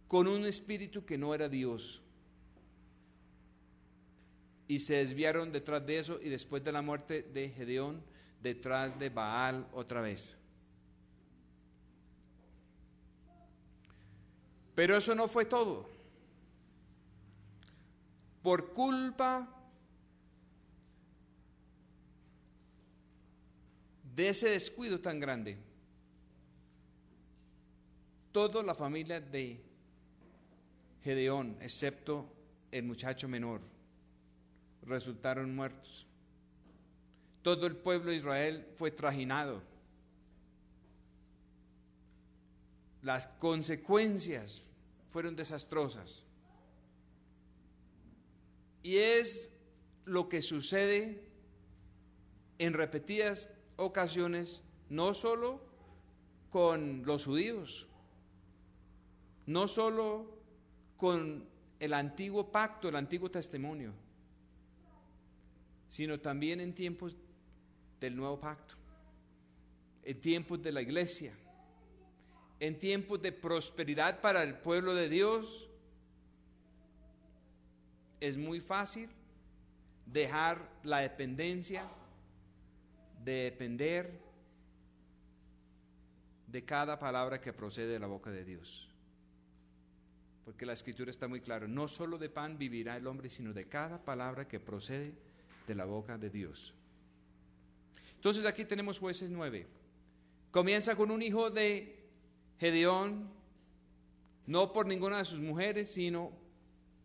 con un espíritu que no era Dios. Y se desviaron detrás de eso, y después de la muerte de Gedeón, detrás de Baal otra vez. Pero eso no fue todo. Por culpa de ese descuido tan grande, toda la familia de Gedeón, excepto el muchacho menor, resultaron muertos. Todo el pueblo de Israel fue trajinado. Las consecuencias fueron desastrosas. Y es lo que sucede en repetidas ocasiones, no solo con los judíos, no solo con el antiguo pacto, el antiguo testimonio, sino también en tiempos del nuevo pacto, en tiempos de la iglesia, en tiempos de prosperidad para el pueblo de Dios. Es muy fácil dejar la dependencia, de depender de cada palabra que procede de la boca de Dios. Porque la escritura está muy clara, no solo de pan vivirá el hombre, sino de cada palabra que procede de la boca de Dios. Entonces aquí tenemos Jueces 9. Comienza con un hijo de Gedeón, no por ninguna de sus mujeres, sino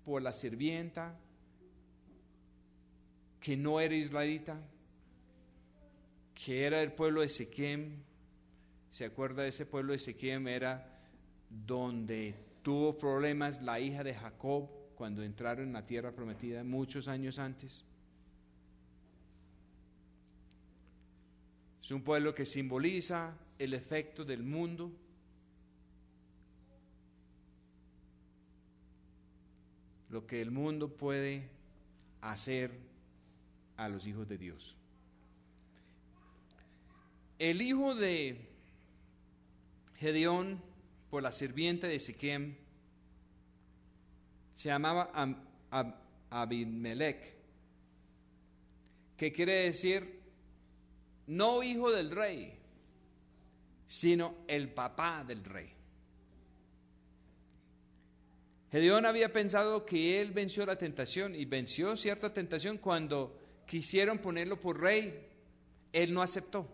por la sirvienta que no era israelita, que era del pueblo de Siquem. ¿Se acuerda de ese pueblo de Siquem? Era donde tuvo problemas la hija de Jacob cuando entraron en la tierra prometida muchos años antes. Es un pueblo que simboliza el efecto del mundo. Lo que el mundo puede hacer a los hijos de Dios. El hijo de Gedeón, por la sirvienta de Siquem, se llamaba Abimelech, que quiere decir no hijo del rey, sino el papá del rey. Gedeón había pensado que él venció la tentación, y venció cierta tentación cuando quisieron ponerlo por rey. Él no aceptó,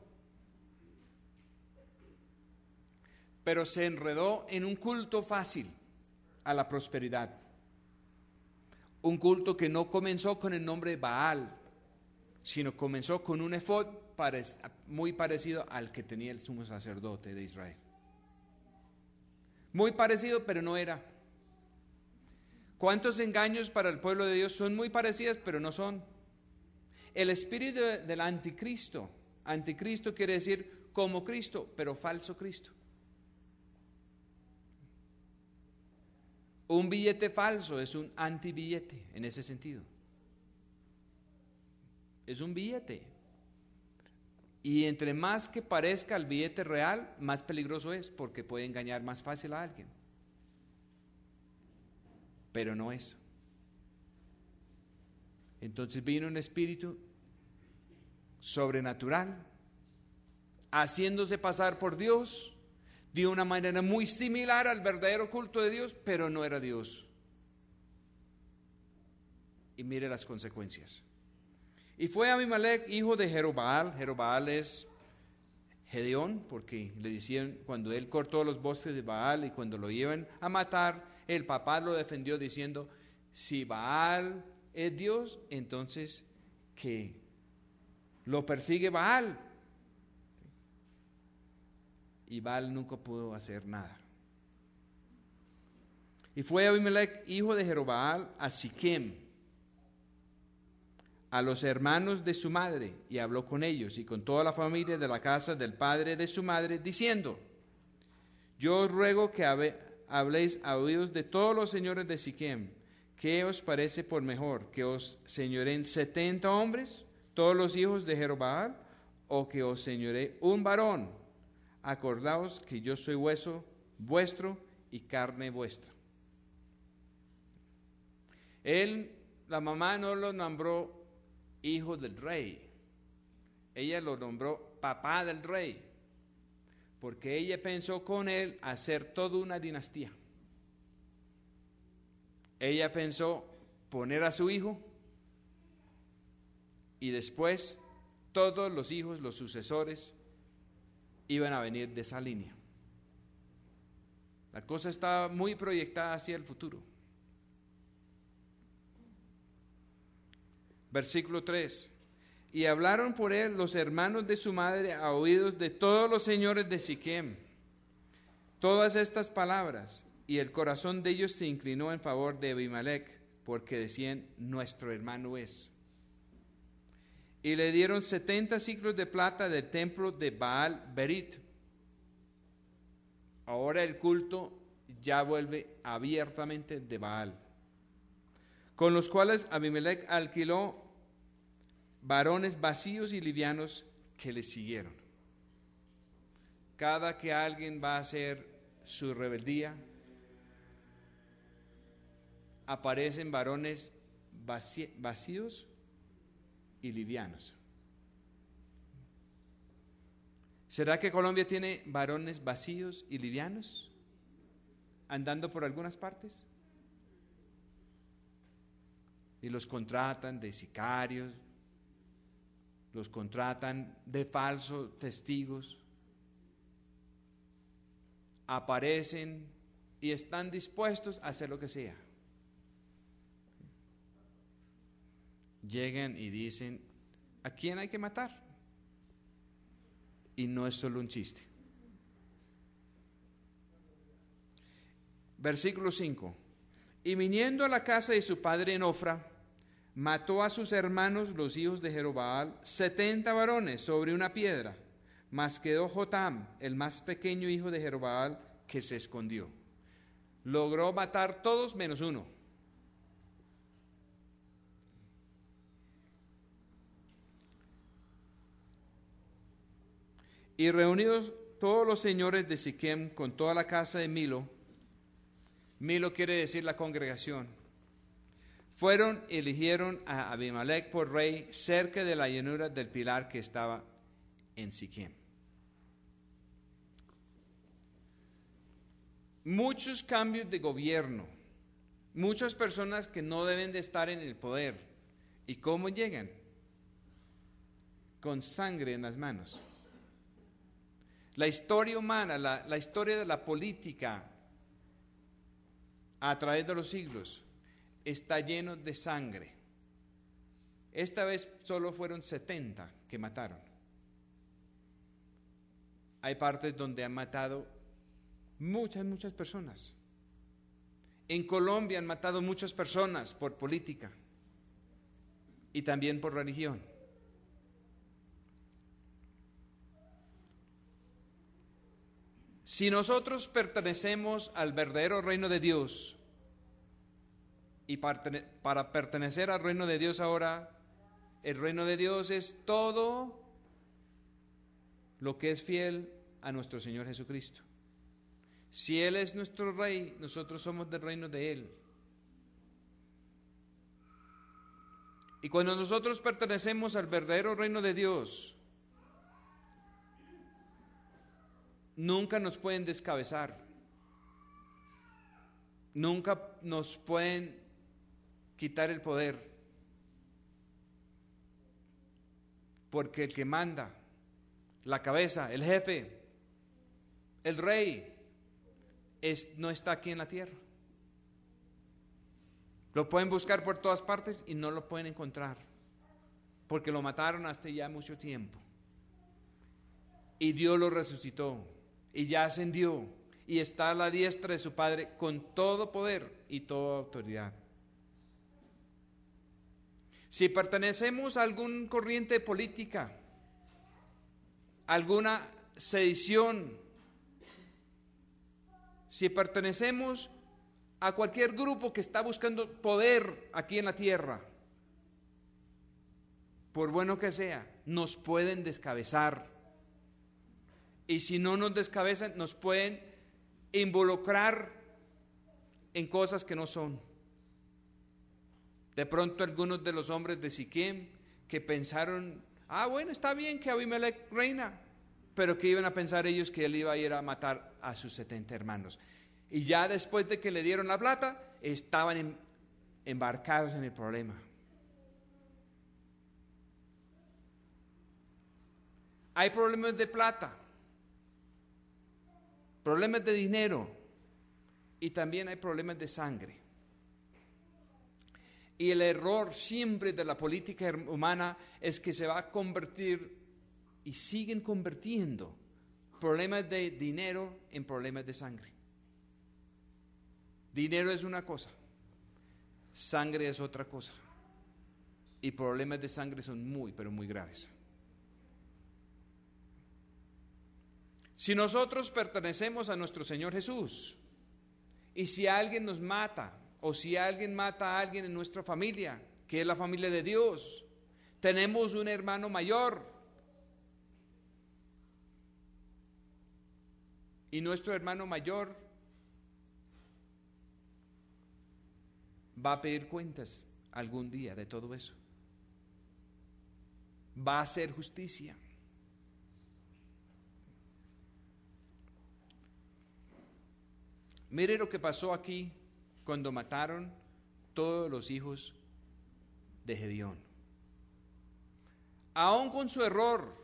pero se enredó en un culto fácil a la prosperidad, un culto que no comenzó con el nombre de Baal, sino comenzó con un efod muy parecido al que tenía el sumo sacerdote de Israel. Muy parecido, pero no era. ¿Cuántos engaños para el pueblo de Dios son muy parecidos, pero no son? El espíritu del anticristo. Anticristo quiere decir como Cristo, pero falso Cristo. Un billete falso es un antibillete en ese sentido. Es un billete. Y entre más que parezca el billete real, más peligroso es, porque puede engañar más fácil a alguien. Pero no es. Entonces vino un espíritu sobrenatural, haciéndose pasar por Dios, de una manera muy similar al verdadero culto de Dios, pero no era Dios. Y mire las consecuencias. Y fue Abimelech, hijo de Jerobbaal. Jerobbaal es Gedeón, porque le decían, cuando él cortó los bosques de Baal y cuando lo iban a matar, el papá lo defendió diciendo, si Baal es Dios, entonces que lo persigue Baal. Y Baal nunca pudo hacer nada. Y fue Abimelech, hijo de Jerobbaal, a Siquem, a los hermanos de su madre, y habló con ellos y con toda la familia de la casa del padre de su madre, diciendo, yo os ruego que habléis a oídos de todos los señores de Siquem, ¿qué os parece por mejor? ¿Que os señoreen 70 hombres, todos los hijos de Jerobbaal, o que os señoree un varón? Acordaos que yo soy hueso vuestro y carne vuestra. La mamá no lo nombró hijo del rey, ella lo nombró papá del rey, porque ella pensó con él hacer toda una dinastía. Ella pensó poner a su hijo y después todos los hijos, los sucesores, iban a venir de esa línea. La cosa estaba muy proyectada hacia el futuro. Versículo 3. Y hablaron por él los hermanos de su madre a oídos de todos los señores de Siquem todas estas palabras, y el corazón de ellos se inclinó en favor de Abimelech, porque decían: nuestro hermano es. Y le dieron 70 siclos de plata del templo de Baal Berit. Ahora el culto ya vuelve abiertamente de Baal, con los cuales Abimelech alquiló varones vacíos y livianos que le siguieron. Cada que alguien va a hacer su rebeldía, aparecen varones vacíos y livianos. ¿Será que Colombia tiene varones vacíos y livianos andando por algunas partes? Y los contratan de sicarios, los contratan de falsos testigos, aparecen y están dispuestos a hacer lo que sea. Llegan y dicen: ¿a quién hay que matar? Y no es solo un chiste. Versículo 5. Y viniendo a la casa de su padre en Ofra, mató a sus hermanos los hijos de Jerobaal, 70 varones sobre una piedra, mas quedó Jotam, el más pequeño hijo de Jerobaal, que se escondió. Logró matar todos menos uno. Y reunidos todos los señores de Siquem con toda la casa de Milo, Milo quiere decir la congregación, fueron y eligieron a Abimelech por rey cerca de la llanura del pilar que estaba en Siquem. Muchos cambios de gobierno, muchas personas que no deben de estar en el poder. ¿Y cómo llegan? Con sangre en las manos. La historia humana, la historia de la política a través de los siglos está lleno de sangre. Esta vez solo fueron 70 que mataron. Hay partes donde han matado muchas personas. En Colombia han matado muchas personas por política y también por religión. Si nosotros pertenecemos al verdadero reino de Dios, y para pertenecer al reino de Dios ahora, el reino de Dios es todo lo que es fiel a nuestro Señor Jesucristo. Si Él es nuestro Rey, nosotros somos del reino de Él. Y cuando nosotros pertenecemos al verdadero reino de Dios, nunca nos pueden descabezar, nunca nos pueden quitar el poder, porque el que manda, la cabeza, el jefe, el rey, no está aquí en la tierra. Lo pueden buscar por todas partes y no lo pueden encontrar, porque lo mataron hace ya mucho tiempo. Y Dios lo resucitó y ya ascendió y está a la diestra de su Padre con todo poder y toda autoridad. Si pertenecemos a alguna corriente política, alguna sedición, si pertenecemos a cualquier grupo que está buscando poder aquí en la tierra, por bueno que sea, nos pueden descabezar. Y si no nos descabezan, nos pueden involucrar en cosas que no son. De pronto algunos de los hombres de Siquem que pensaron, bueno, está bien que Abimelech reina, pero que iban a pensar ellos que él iba a ir a matar a sus 70 hermanos. Y ya después de que le dieron la plata, estaban embarcados en el problema. Hay problemas de plata, problemas de dinero y también hay problemas de sangre. Y el error siempre de la política humana es que se va a convertir y siguen convirtiendo problemas de dinero en problemas de sangre. Dinero es una cosa, sangre es otra cosa. Y problemas de sangre son muy, pero muy graves. Si nosotros pertenecemos a nuestro Señor Jesús, y si alguien nos mata, o si alguien mata a alguien en nuestra familia, que es la familia de Dios, tenemos un hermano mayor, y nuestro hermano mayor va a pedir cuentas algún día de todo eso. Va a hacer justicia. Mire lo que pasó aquí cuando mataron todos los hijos de Gedeón. Aún con su error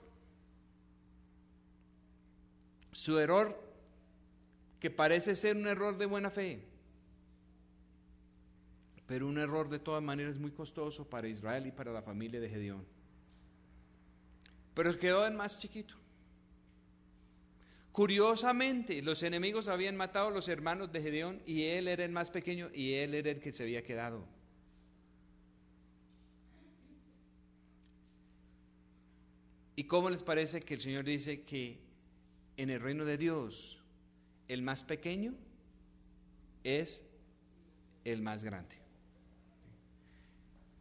que parece ser un error de buena fe, pero un error de todas maneras muy costoso para Israel y para la familia de Gedeón. Pero quedó el más chiquito. Curiosamente, los enemigos habían matado a los hermanos de Gedeón y él era el más pequeño y él era el que se había quedado. ¿Y cómo les parece que el Señor dice que en el reino de Dios el más pequeño es el más grande?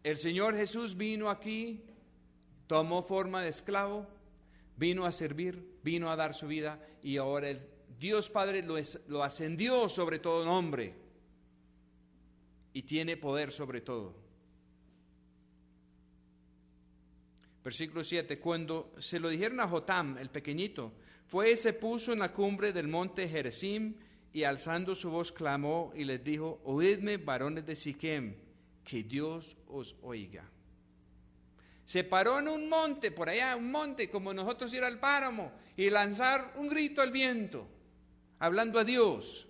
El Señor Jesús vino aquí, tomó forma de esclavo, vino a servir, vino a dar su vida y ahora el Dios Padre lo ascendió sobre todo nombre y tiene poder sobre todo. Versículo 7, cuando se lo dijeron a Jotam, el pequeñito, fue y se puso en la cumbre del monte Gerizim y alzando su voz clamó y les dijo, oídme varones de Siquem, que Dios os oiga. Se paró en un monte, por allá, un monte, como nosotros ir al páramo y lanzar un grito al viento, hablando a Dios.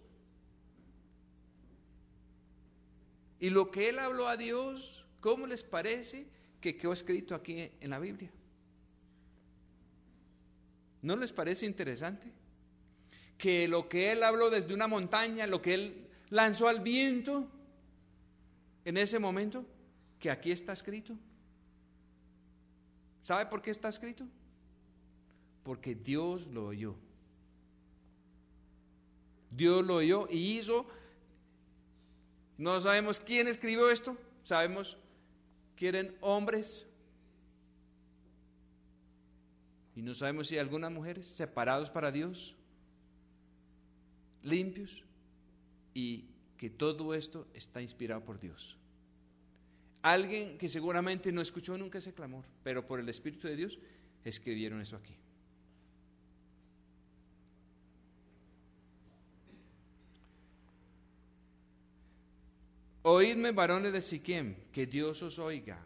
Y lo que él habló a Dios, ¿cómo les parece que quedó escrito aquí en la Biblia? ¿No les parece interesante? Que lo que él habló desde una montaña, lo que él lanzó al viento en ese momento, que aquí está escrito. ¿Sabe por qué está escrito? Porque Dios lo oyó. Dios lo oyó y hizo. No sabemos quién escribió esto. Sabemos que eran hombres. Y no sabemos si algunas mujeres separados para Dios, limpios, y que todo esto está inspirado por Dios. Alguien que seguramente no escuchó nunca ese clamor, pero por el Espíritu de Dios escribieron eso aquí. Oídme, varones de Siquem, que Dios os oiga.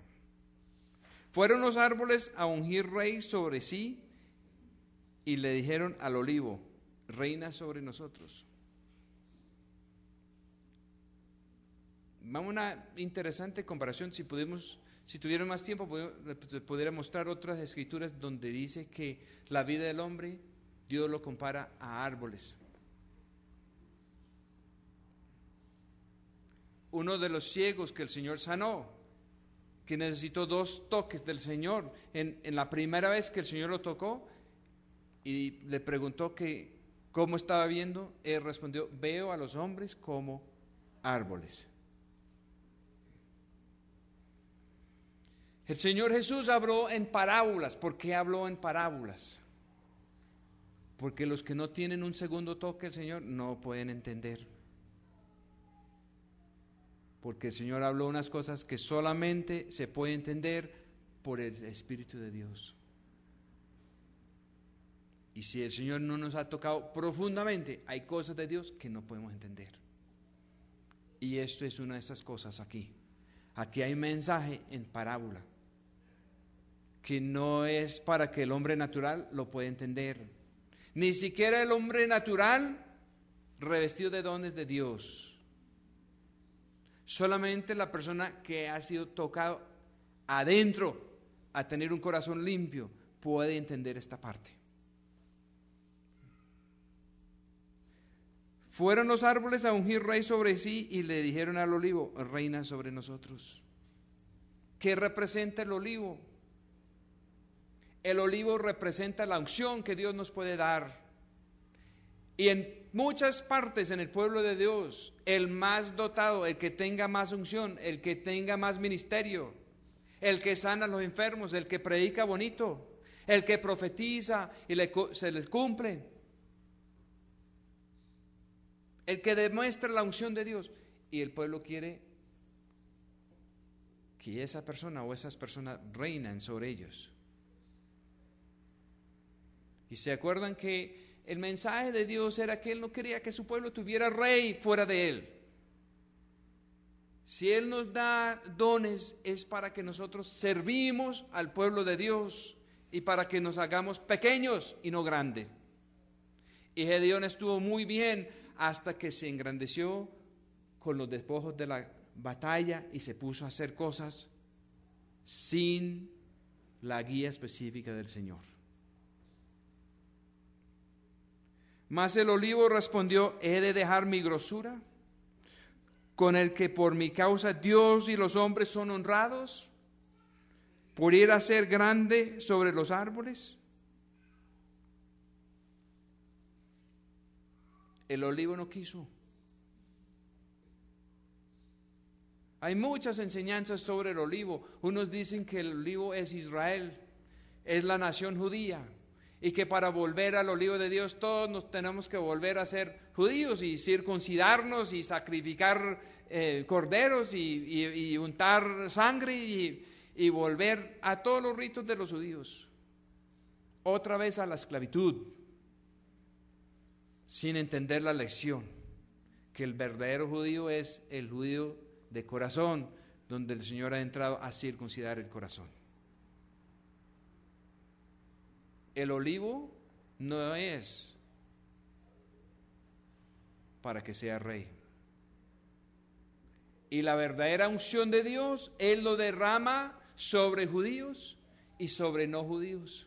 Fueron los árboles a ungir rey sobre sí y le dijeron al olivo, reina sobre nosotros. Vamos a una interesante comparación. Si tuviera más tiempo, pudiera mostrar otras escrituras donde dice que la vida del hombre, Dios lo compara a árboles. Uno de los ciegos que el Señor sanó, que necesitó 2 toques del Señor, en la primera vez que el Señor lo tocó y le preguntó que cómo estaba viendo, él respondió, veo a los hombres como árboles. El Señor Jesús habló en parábolas. ¿Por qué habló en parábolas? Porque los que no tienen un segundo toque del Señor no pueden entender. porque el Señor habló unas cosas que solamente se puede entender por el Espíritu de Dios. Y si el Señor no nos ha tocado profundamente, hay cosas de Dios que no podemos entender. Y esto es una de esas cosas aquí. Aquí hay un mensaje en parábola, que no es para que el hombre natural lo pueda entender. Ni siquiera el hombre natural revestido de dones de Dios. Solamente la persona que ha sido tocado adentro a tener un corazón limpio puede entender esta parte. Fueron los árboles a ungir rey sobre sí y le dijeron al olivo, reina sobre nosotros. ¿Qué representa el olivo? El olivo representa la unción que Dios nos puede dar. Y en muchas partes en el pueblo de Dios, el más dotado, el que tenga más unción, el que tenga más ministerio, el que sana a los enfermos, el que predica bonito, el que profetiza y se les cumple, el que demuestra la unción de Dios. Y el pueblo quiere que esa persona o esas personas reinan sobre ellos. Y se acuerdan que el mensaje de Dios era que Él no quería que su pueblo tuviera rey fuera de Él. Si Él nos da dones es para que nosotros servimos al pueblo de Dios y para que nos hagamos pequeños y no grandes. Y Gedeón estuvo muy bien hasta que se engrandeció con los despojos de la batalla y se puso a hacer cosas sin la guía específica del Señor. Mas el olivo respondió, ¿he de dejar mi grosura, con el que por mi causa Dios y los hombres son honrados, por ir a ser grande sobre los árboles? El olivo no quiso. Hay muchas enseñanzas sobre el olivo. Unos dicen que el olivo es Israel, es la nación judía, y que para volver al olivo de Dios todos nos tenemos que volver a ser judíos y circuncidarnos y sacrificar corderos y untar sangre y volver a todos los ritos de los judíos, otra vez a la esclavitud, sin entender la lección, que el verdadero judío es el judío de corazón, donde el Señor ha entrado a circuncidar el corazón. El olivo no es para que sea rey. Y la verdadera unción de Dios, Él lo derrama sobre judíos y sobre no judíos.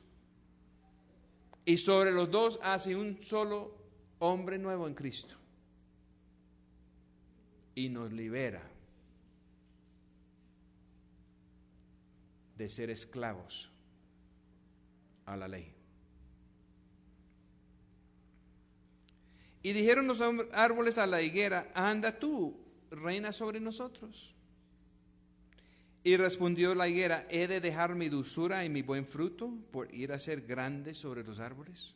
Y sobre los dos hace un solo hombre nuevo en Cristo. Y nos libera de ser esclavos a la ley. Y dijeron los árboles a la higuera, anda tú, reina sobre nosotros. Y respondió la higuera, ¿he de dejar mi dulzura y mi buen fruto por ir a ser grande sobre los árboles?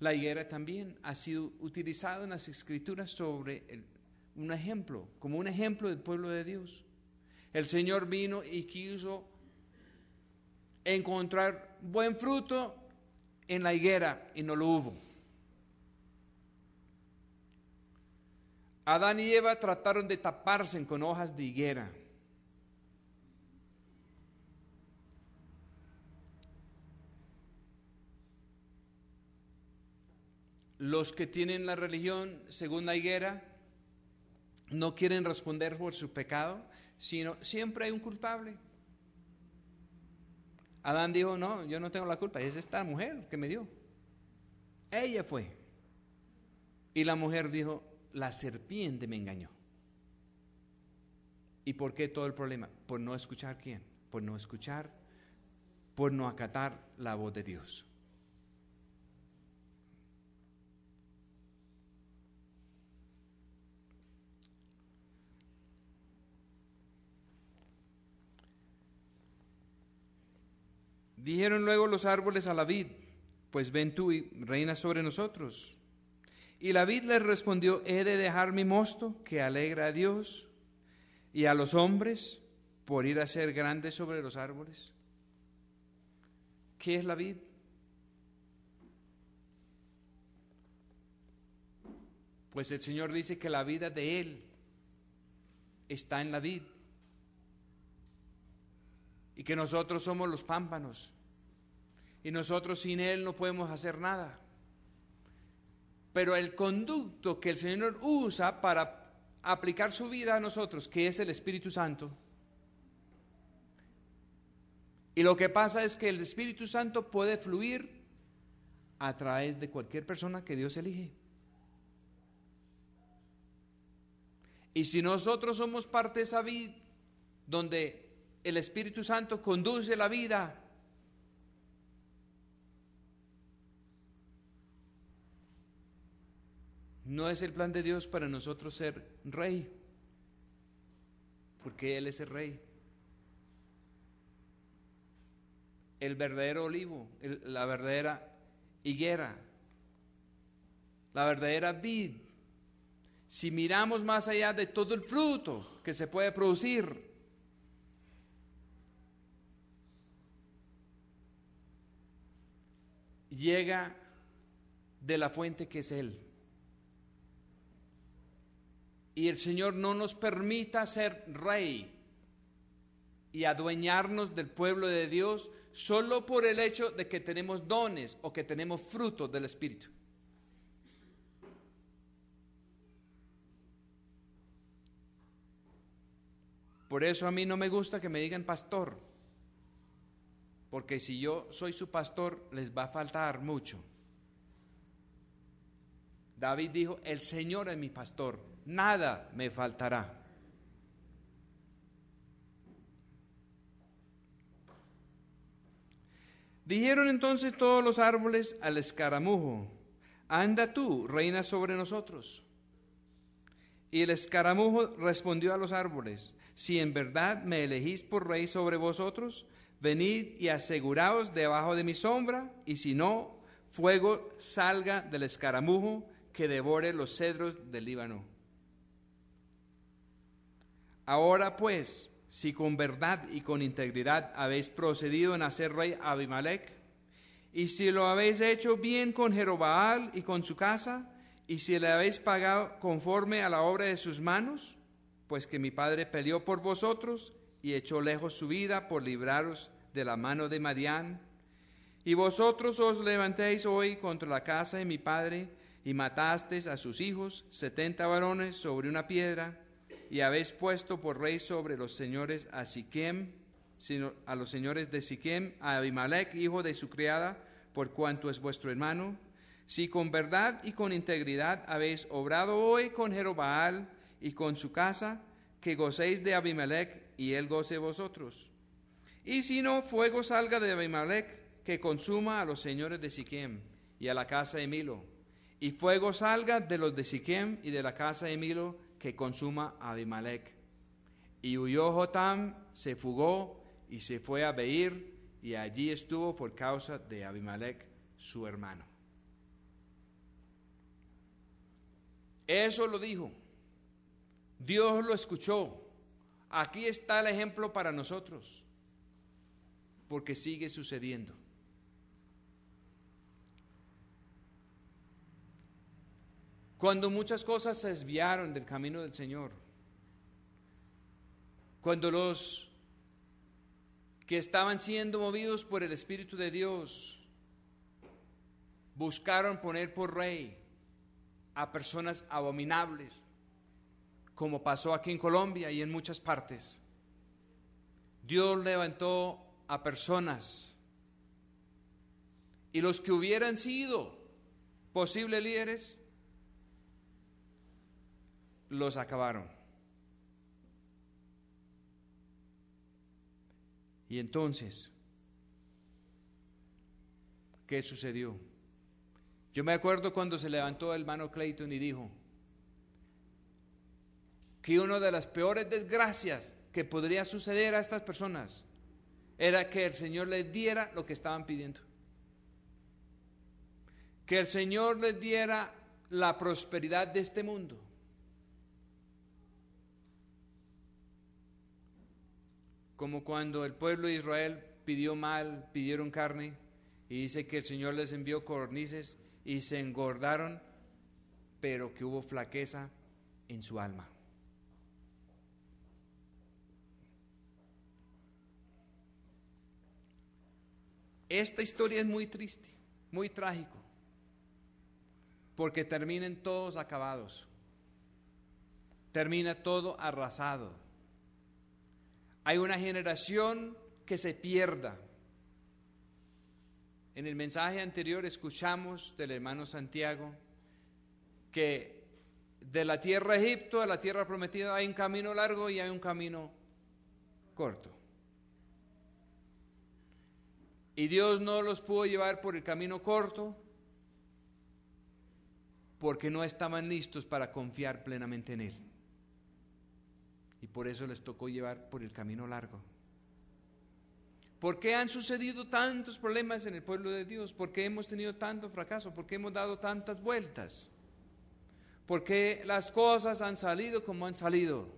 La higuera también ha sido utilizada en las Escrituras sobre un ejemplo, como un ejemplo del pueblo de Dios. El Señor vino y quiso encontrar buen fruto en la higuera y no lo hubo. Adán y Eva trataron de taparse con hojas de higuera. Los que tienen la religión según la higuera no quieren responder por su pecado, sino siempre hay un culpable. Adán dijo, no, yo no tengo la culpa, es esta mujer que me dio. Ella fue. Y la mujer dijo, la serpiente me engañó. ¿Y por qué todo el problema? Por no escuchar ¿quién? Por no escuchar, por no acatar la voz de Dios. Dijeron luego los árboles a la vid, pues ven tú y reina sobre nosotros. Y la vid le respondió: he de dejar mi mosto que alegra a Dios y a los hombres por ir a ser grande sobre los árboles. ¿Qué es la vid? Pues el Señor dice que la vida de Él está en la vid y que nosotros somos los pámpanos y nosotros sin Él no podemos hacer nada. Pero el conducto que el Señor usa para aplicar su vida a nosotros, que es el Espíritu Santo, y lo que pasa es que el Espíritu Santo puede fluir a través de cualquier persona que Dios elige. Y si nosotros somos parte de esa vid donde el Espíritu Santo conduce la vida, no es el plan de Dios para nosotros ser rey, porque Él es el rey. El verdadero olivo, la verdadera higuera, la verdadera vid. Si miramos más allá de todo el fruto que se puede producir, llega de la fuente que es Él. Y el Señor no nos permita ser rey y adueñarnos del pueblo de Dios solo por el hecho de que tenemos dones o que tenemos frutos del Espíritu. Por eso a mí no me gusta que me digan pastor, porque si yo soy su pastor les va a faltar mucho. David dijo: el Señor es mi pastor, nada me faltará. Dijeron entonces todos los árboles al escaramujo: anda tú, reina sobre nosotros. Y el escaramujo respondió a los árboles: si en verdad me elegís por rey sobre vosotros, venid y aseguraos debajo de mi sombra, y si no, fuego salga del escaramujo que devore los cedros del Líbano. Ahora pues, si con verdad y con integridad habéis procedido en hacer rey a Abimelech, y si lo habéis hecho bien con Jerobaal y con su casa, y si le habéis pagado conforme a la obra de sus manos, pues que mi padre peleó por vosotros y echó lejos su vida por libraros de la mano de Madián, y vosotros os levantéis hoy contra la casa de mi padre y matasteis a sus hijos, 70 varones sobre una piedra, y habéis puesto por rey sobre los señores a Siquem, a los señores de Siquem, a Abimelech, hijo de su criada, por cuanto es vuestro hermano. Si con verdad y con integridad habéis obrado hoy con Jerobaal y con su casa, que gocéis de Abimelech y él goce de vosotros. Y si no, fuego salga de Abimelech, que consuma a los señores de Siquem y a la casa de Milo. Y fuego salga de los de Siquem y de la casa de Milo, que consuma a Abimelech. Y huyó Jotam, se fugó y se fue a Beir, y allí estuvo por causa de Abimelech, su hermano. Eso lo dijo. Dios lo escuchó. Aquí está el ejemplo para nosotros, porque sigue sucediendo. Cuando muchas cosas se desviaron del camino del Señor, cuando los que estaban siendo movidos por el Espíritu de Dios buscaron poner por rey a personas abominables, como pasó aquí en Colombia y en muchas partes, Dios levantó a personas, y los que hubieran sido posibles líderes los acabaron. Y entonces, ¿qué sucedió? Yo me acuerdo cuando se levantó el hermano Clayton y dijo que una de las peores desgracias que podría suceder a estas personas era que el Señor les diera lo que estaban pidiendo. Que el Señor les diera la prosperidad de este mundo. Como cuando el pueblo de Israel pidieron carne, y dice que el Señor les envió codornices y se engordaron, pero que hubo flaqueza en su alma. Esta historia es muy triste, muy trágico, porque terminan todos acabados, termina todo arrasado. Hay una generación que se pierda. En el mensaje anterior escuchamos del hermano Santiago que de la tierra de Egipto a la tierra prometida hay un camino largo y hay un camino corto. Y Dios no los pudo llevar por el camino corto porque no estaban listos para confiar plenamente en Él. Y por eso les tocó llevar por el camino largo. ¿Por qué han sucedido tantos problemas en el pueblo de Dios? ¿Por qué hemos tenido tanto fracaso? ¿Por qué hemos dado tantas vueltas? ¿Por qué las cosas han salido como han salido?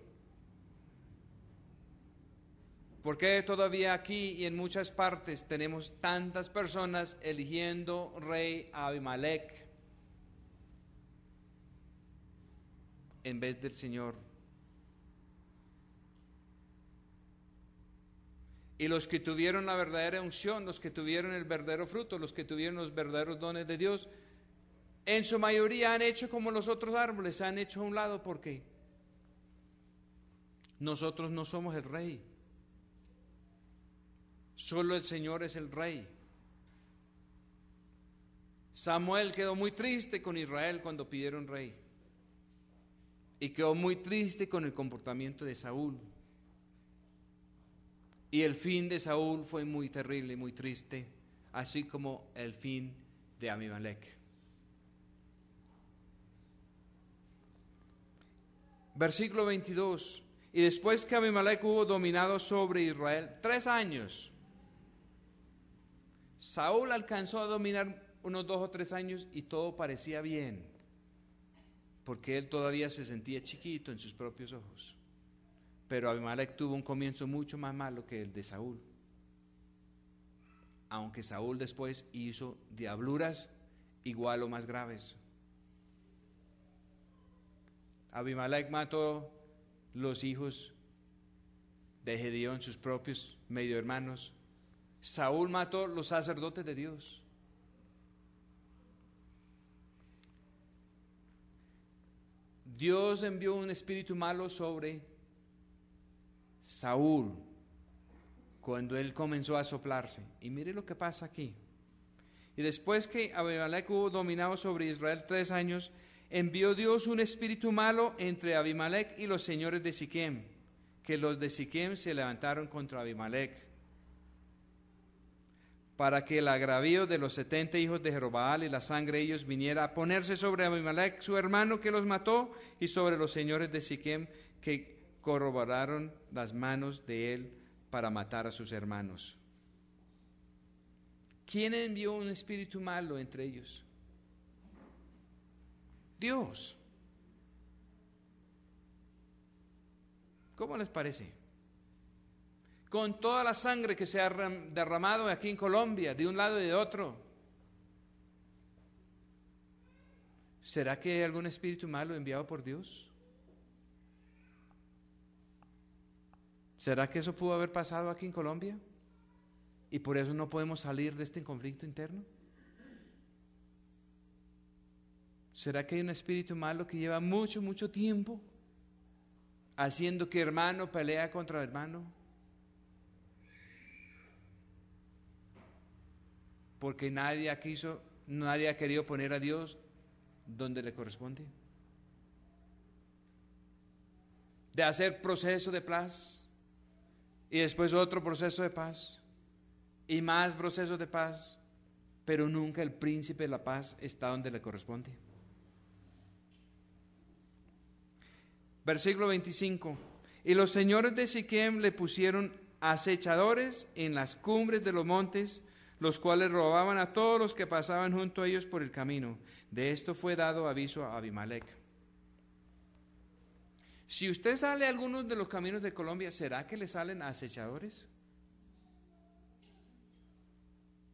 ¿Por qué todavía aquí y en muchas partes tenemos tantas personas eligiendo rey a Abimelech en vez del Señor? Y los que tuvieron la verdadera unción, los que tuvieron el verdadero fruto, los que tuvieron los verdaderos dones de Dios, en su mayoría han hecho como los otros árboles, se han hecho a un lado. ¿Por qué? Nosotros no somos el rey. Solo el Señor es el rey. Samuel quedó muy triste con Israel cuando pidieron rey. Y quedó muy triste con el comportamiento de Saúl. Y el fin de Saúl fue muy terrible y muy triste, así como el fin de Abimelech. Versículo 22. Y después que Abimelech hubo dominado sobre Israel 3 años, Saúl alcanzó a dominar unos 2 o 3 años y todo parecía bien, porque él todavía se sentía chiquito en sus propios ojos. Pero Abimelech tuvo un comienzo mucho más malo que el de Saúl. Aunque Saúl después hizo diabluras igual o más graves. Abimelech mató los hijos de Gedeón, sus propios medio hermanos. Saúl mató los sacerdotes de Dios. Dios envió un espíritu malo sobre Saúl cuando él comenzó a soplarse. Y mire lo que pasa aquí. Y después que Abimelech hubo dominado sobre Israel 3 años, envió Dios un espíritu malo entre Abimelech y los señores de Siquem, que los de Siquem se levantaron contra Abimelech, para que el agravio de los 70 hijos de Jerobaal y la sangre de ellos viniera a ponerse sobre Abimelech, su hermano, que los mató, y sobre los señores de Siquem, que corroboraron las manos de él para matar a sus hermanos. ¿Quién envió un espíritu malo entre ellos? Dios. ¿Cómo les parece? Con toda la sangre que se ha derramado aquí en Colombia, de un lado y de otro, ¿será que hay algún espíritu malo enviado por Dios? ¿Será que eso pudo haber pasado aquí en Colombia? ¿Y por eso no podemos salir de este conflicto interno? ¿Será que hay un espíritu malo que lleva mucho, mucho tiempo haciendo que hermano pelea contra hermano? Porque nadie ha querido poner a Dios donde le corresponde. De hacer proceso de paz y después otro proceso de paz y más procesos de paz, pero nunca el príncipe de la paz está donde le corresponde. Versículo 25. Y los señores de Siquem le pusieron acechadores en las cumbres de los montes, los cuales robaban a todos los que pasaban junto a ellos por el camino. De esto fue dado aviso a Abimelech. Si usted sale a algunos de los caminos de Colombia, ¿será que le salen acechadores?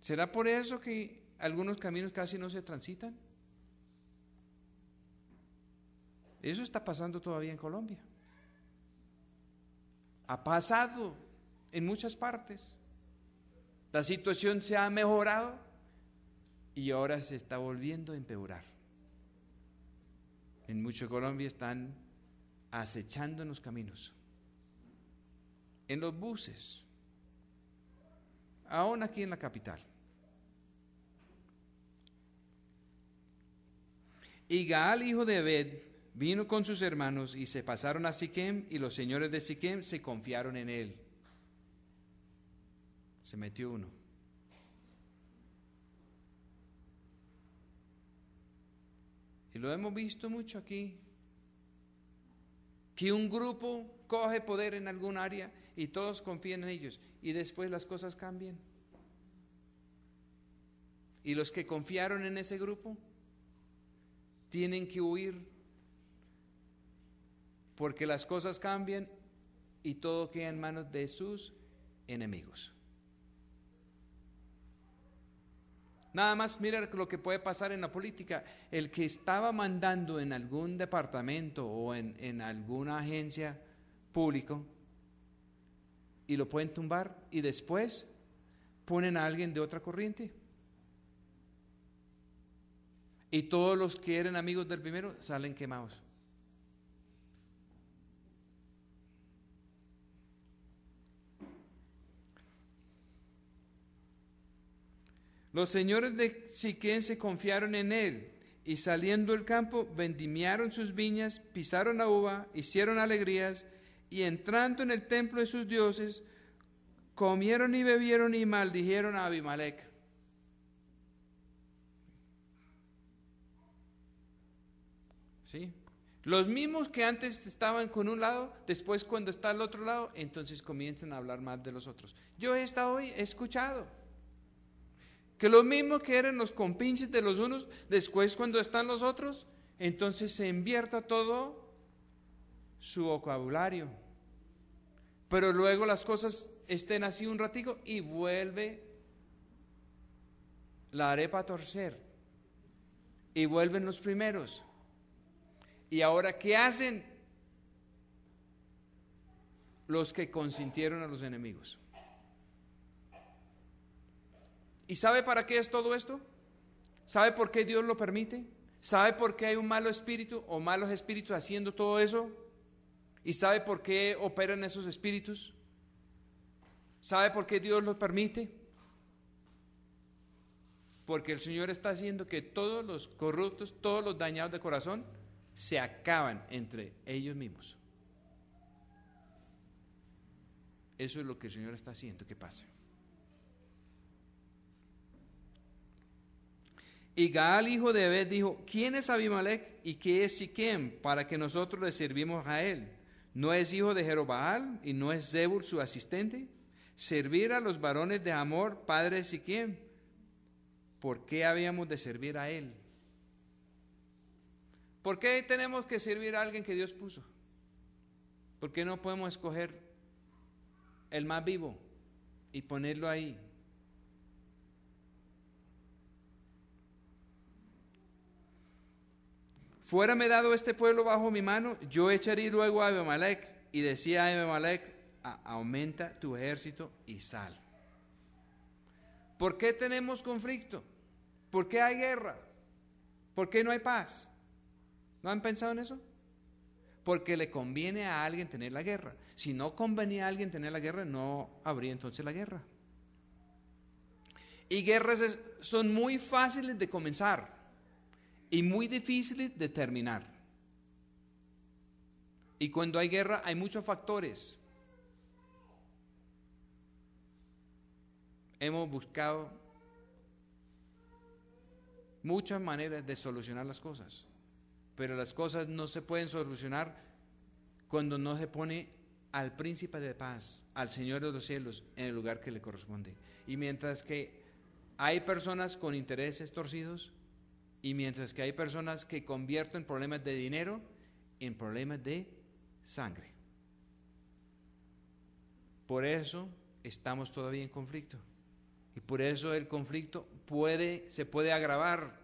¿Será por eso que algunos caminos casi no se transitan? Eso está pasando todavía en Colombia. Ha pasado en muchas partes. La situación se ha mejorado y ahora se está volviendo a empeorar. En mucho Colombia están acechando en los caminos, en los buses, aún aquí en la capital. Y Gaal, hijo de Ebed, vino con sus hermanos y se pasaron a Siquem, y los señores de Siquem se confiaron en él. Se metió uno. Y lo hemos visto mucho aquí, que un grupo coge poder en algún área y todos confían en ellos, y después las cosas cambian. Y los que confiaron en ese grupo tienen que huir, porque las cosas cambian y todo queda en manos de sus enemigos. Nada más mira lo que puede pasar en la política. El que estaba mandando en algún departamento o en alguna agencia pública, y lo pueden tumbar, y después ponen a alguien de otra corriente. Y todos los que eran amigos del primero salen quemados. Los señores de Siquem se confiaron en él, y saliendo del campo vendimiaron sus viñas, pisaron la uva, hicieron alegrías, y entrando en el templo de sus dioses, comieron y bebieron y maldijeron a Abimelech. ¿Sí? Los mismos que antes estaban con un lado, después cuando está al otro lado, entonces comienzan a hablar mal de los otros. Yo he escuchado que los mismos que eran los compinches de los unos, después cuando están los otros, entonces se invierta todo su vocabulario. Pero luego las cosas estén así un ratico y vuelve la arepa a torcer. Y vuelven los primeros. ¿Y ahora qué hacen? Los que consintieron a los enemigos. ¿Y sabe para qué es todo esto? ¿Sabe por qué Dios lo permite? ¿Sabe por qué hay un malo espíritu o malos espíritus haciendo todo eso? ¿Y sabe por qué operan esos espíritus? ¿Sabe por qué Dios los permite? Porque el Señor está haciendo que todos los corruptos, todos los dañados de corazón, se acaban entre ellos mismos. Eso es lo que el Señor está haciendo que pase. Y Gaal, hijo de Ebed, dijo: ¿quién es Abimelech y qué es Siquem para que nosotros le servimos a él? ¿No es hijo de Jerobaal y no es Zebul su asistente? Servir a los varones de Amor, padre de Siquem. ¿Por qué habíamos de servir a él? ¿Por qué tenemos que servir a alguien que Dios puso? ¿Por qué no podemos escoger el más vivo y ponerlo ahí? Fuérame dado este pueblo bajo mi mano, yo echaría luego a Abimelech, y decía a Abimelech: aumenta tu ejército y sal. ¿Por qué tenemos conflicto? ¿Por qué hay guerra? ¿Por qué no hay paz? ¿No han pensado en eso? Porque le conviene a alguien tener la guerra. Si no convenía a alguien tener la guerra, no habría entonces la guerra. Y guerras son muy fáciles de comenzar y muy difíciles de terminar. Y cuando hay guerra hay muchos factores. Hemos buscado muchas maneras de solucionar las cosas, pero las cosas no se pueden solucionar cuando no se pone al príncipe de paz, al Señor de los cielos, en el lugar que le corresponde. Y mientras que hay personas con intereses torcidos, y mientras que hay personas que convierten problemas de dinero en problemas de sangre. Por eso estamos todavía en conflicto, y por eso el conflicto se puede agravar.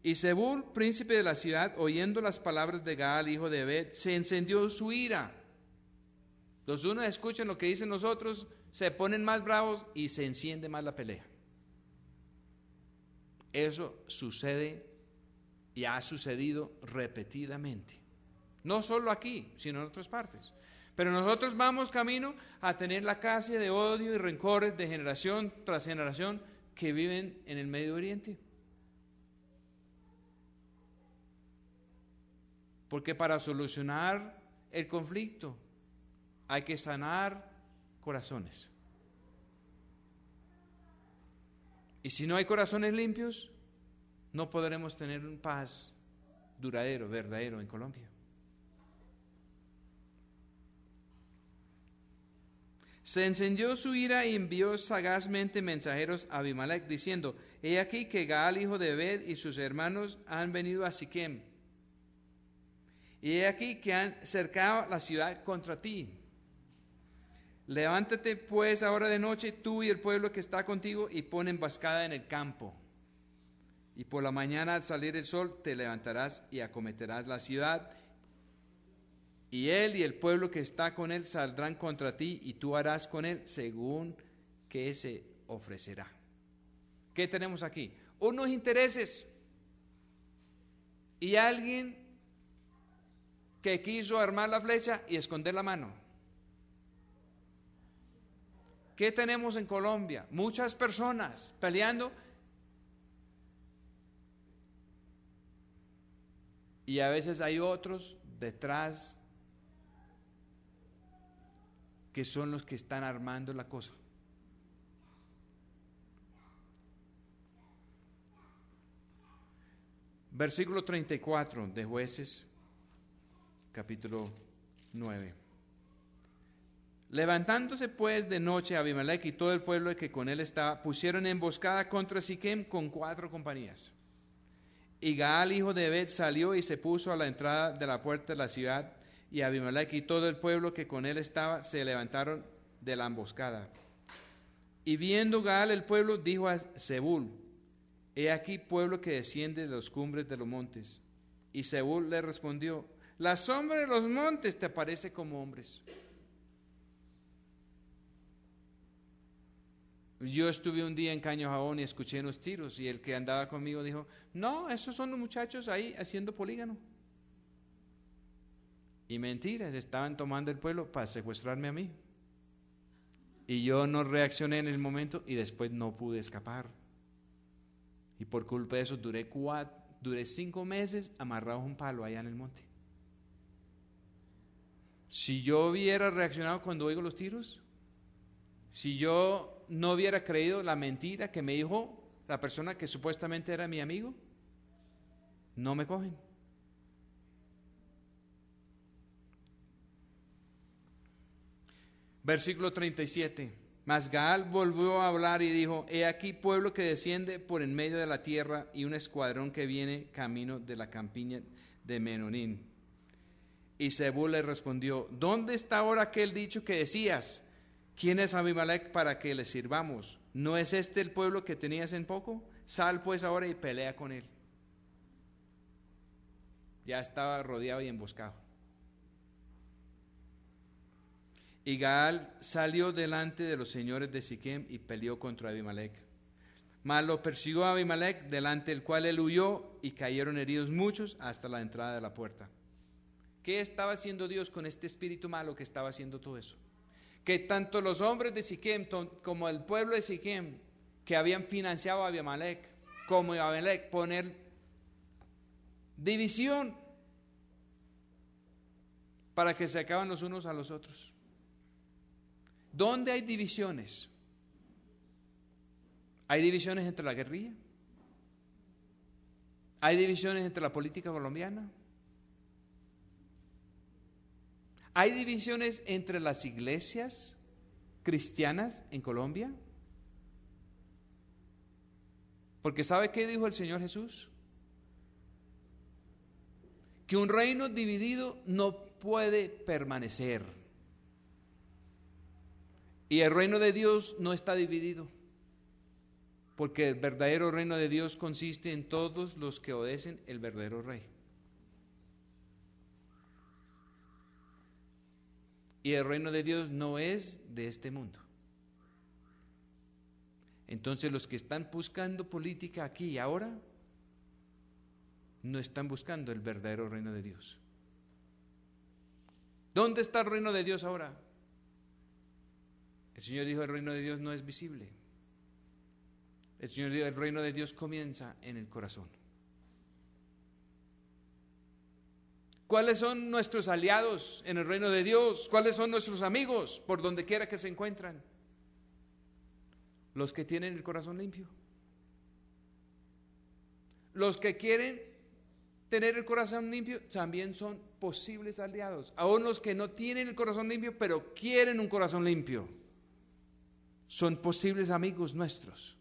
Y Zebul, príncipe de la ciudad, oyendo las palabras de Gaal, hijo de Ebed, se encendió su ira. Los unos escuchan lo que dicen los otros, se ponen más bravos y se enciende más la pelea. Eso sucede y ha sucedido repetidamente. No solo aquí, sino en otras partes. Pero nosotros vamos camino a tener la clase de odio y rencores de generación tras generación que viven en el Medio Oriente. Porque para solucionar el conflicto hay que sanar corazones. Y si no hay corazones limpios, no podremos tener un paz duradero, verdadero en Colombia. Se encendió su ira y envió sagazmente mensajeros a Abimelech, diciendo: he aquí que Gaal, hijo de Ebed, y sus hermanos han venido a Siquem, y he aquí que han cercado la ciudad contra ti. Levántate pues ahora de noche, tú y el pueblo que está contigo, y pon emboscada en el campo. Y por la mañana al salir el sol te levantarás y acometerás la ciudad, y él y el pueblo que está con él saldrán contra ti, y tú harás con él según que se ofrecerá. ¿Qué tenemos aquí? Unos intereses y alguien que quiso armar la flecha y esconder la mano. ¿Qué tenemos en Colombia? Muchas personas peleando, y a veces hay otros detrás que son los que están armando la cosa. Versículo 34 de Jueces, capítulo 9. Levantándose pues de noche Abimelech y todo el pueblo que con él estaba, pusieron emboscada contra Siquem con 4 compañías. Y Gaal, hijo de Ebed, salió y se puso a la entrada de la puerta de la ciudad, y Abimelech y todo el pueblo que con él estaba se levantaron de la emboscada. Y viendo Gaal el pueblo, dijo a Zebul: he aquí pueblo que desciende de las cumbres de los montes. Y Zebul le respondió: la sombra de los montes te parece como hombres. Yo estuve un día en Caño Jabón y escuché unos tiros, y el que andaba conmigo dijo: no, esos son los muchachos ahí haciendo polígono. Y mentiras, estaban tomando el pueblo para secuestrarme a mí. Y yo no reaccioné en el momento y después no pude escapar. Y por culpa de eso duré 5 meses amarrado a un palo allá en el monte. Si yo hubiera reaccionado cuando oigo los tiros, si yo no hubiera creído la mentira que me dijo la persona que supuestamente era mi amigo, no me cogen. Versículo 37. Mas Gaal volvió a hablar y dijo: he aquí pueblo que desciende por en medio de la tierra, y un escuadrón que viene camino de la campiña de Menonín. Y Zebul le respondió: ¿dónde está ahora aquel dicho que decías? ¿Quién es Abimelech para que le sirvamos? ¿No es este el pueblo que tenías en poco? Sal pues ahora y pelea con él. Ya estaba rodeado y emboscado. Y Gaal salió delante de los señores de Siquem y peleó contra Abimelech. Mas lo persiguió Abimelech, delante del cual él huyó, y cayeron heridos muchos hasta la entrada de la puerta. ¿Qué estaba haciendo Dios con este espíritu malo que estaba haciendo todo eso? Que tanto los hombres de Siquem como el pueblo de Siquem, que habían financiado a Abimelech, como Abimelech, poner división para que se acaben los unos a los otros. ¿Dónde hay divisiones? ¿Hay divisiones entre la guerrilla? ¿Hay divisiones entre la política colombiana? ¿Hay divisiones entre las iglesias cristianas en Colombia? Porque ¿sabe qué dijo el Señor Jesús? Que un reino dividido no puede permanecer. Y el reino de Dios no está dividido. Porque el verdadero reino de Dios consiste en todos los que obedecen el verdadero Rey. Y el reino de Dios no es de este mundo. Entonces los que están buscando política aquí y ahora no están buscando el verdadero reino de Dios. ¿Dónde está el reino de Dios ahora? El Señor dijo: el reino de Dios no es visible. El Señor dijo: el reino de Dios comienza en el corazón. ¿Cuáles son nuestros aliados en el reino de Dios? ¿Cuáles son nuestros amigos por donde quiera que se encuentran? Los que tienen el corazón limpio. Los que quieren tener el corazón limpio también son posibles aliados. Aún los que no tienen el corazón limpio, pero quieren un corazón limpio, son posibles amigos nuestros.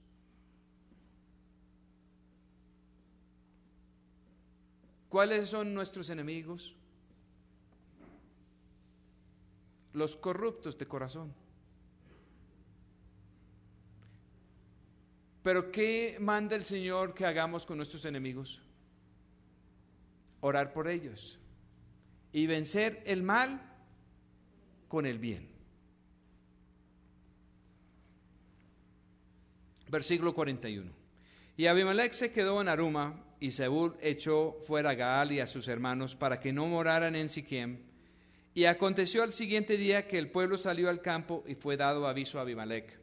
¿Cuáles son nuestros enemigos? Los corruptos de corazón. Pero ¿qué manda el Señor que hagamos con nuestros enemigos? Orar por ellos y vencer el mal con el bien. Versículo 41. Y Abimelech se quedó en Aruma, y Zebul echó fuera a Gaal y a sus hermanos para que no moraran en Siquem. Y aconteció al siguiente día que el pueblo salió al campo y fue dado aviso a Abimelech,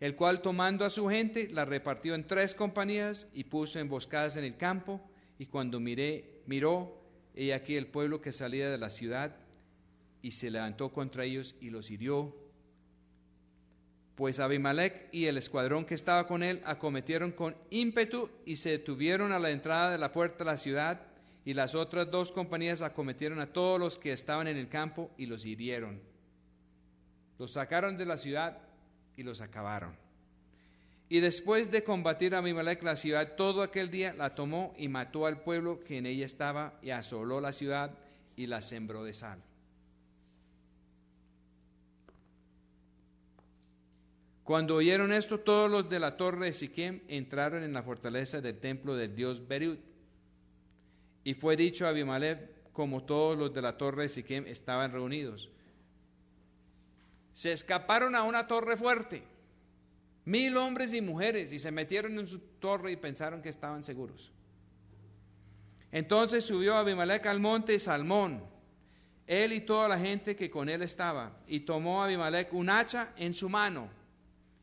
el cual, tomando a su gente, la repartió en 3 compañías y puso emboscadas en el campo. Y cuando miró, he aquí el pueblo que salía de la ciudad, y se levantó contra ellos y los hirió. Pues Abimelech y el escuadrón que estaba con él acometieron con ímpetu y se detuvieron a la entrada de la puerta de la ciudad, y las otras 2 compañías acometieron a todos los que estaban en el campo y los hirieron. Los sacaron de la ciudad y los acabaron. Y después de combatir a Abimelech la ciudad todo aquel día, la tomó y mató al pueblo que en ella estaba, y asoló la ciudad y la sembró de sal. Cuando oyeron esto, todos los de la torre de Siquem entraron en la fortaleza del templo del dios Berut. Y fue dicho a Abimelech, como todos los de la torre de Siquem estaban reunidos. Se escaparon a una torre fuerte, 1000 hombres y mujeres, y se metieron en su torre y pensaron que estaban seguros. Entonces subió Abimelech al monte Salmón, él y toda la gente que con él estaba, y tomó Abimelech un hacha en su mano,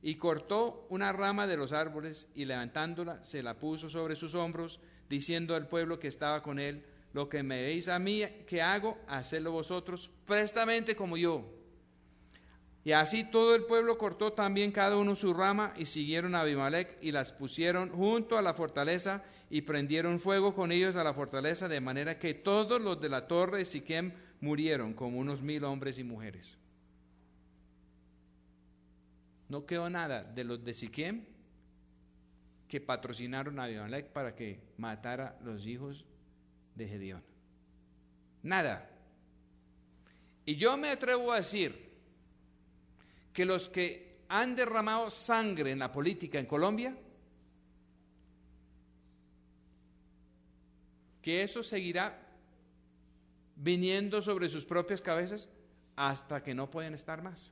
y cortó una rama de los árboles, y levantándola se la puso sobre sus hombros, diciendo al pueblo que estaba con él: lo que me veis a mí que hago, hacedlo vosotros prestamente como yo. Y así todo el pueblo cortó también cada uno su rama, y siguieron a Abimelech y las pusieron junto a la fortaleza, y prendieron fuego con ellos a la fortaleza, de manera que todos los de la torre de Siquem murieron, como unos 1000 hombres y mujeres. No quedó nada de los de Siquem que patrocinaron a Abimelech para que matara los hijos de Gedeón. Nada. Y yo me atrevo a decir que los que han derramado sangre en la política en Colombia, que eso seguirá viniendo sobre sus propias cabezas hasta que no pueden estar más.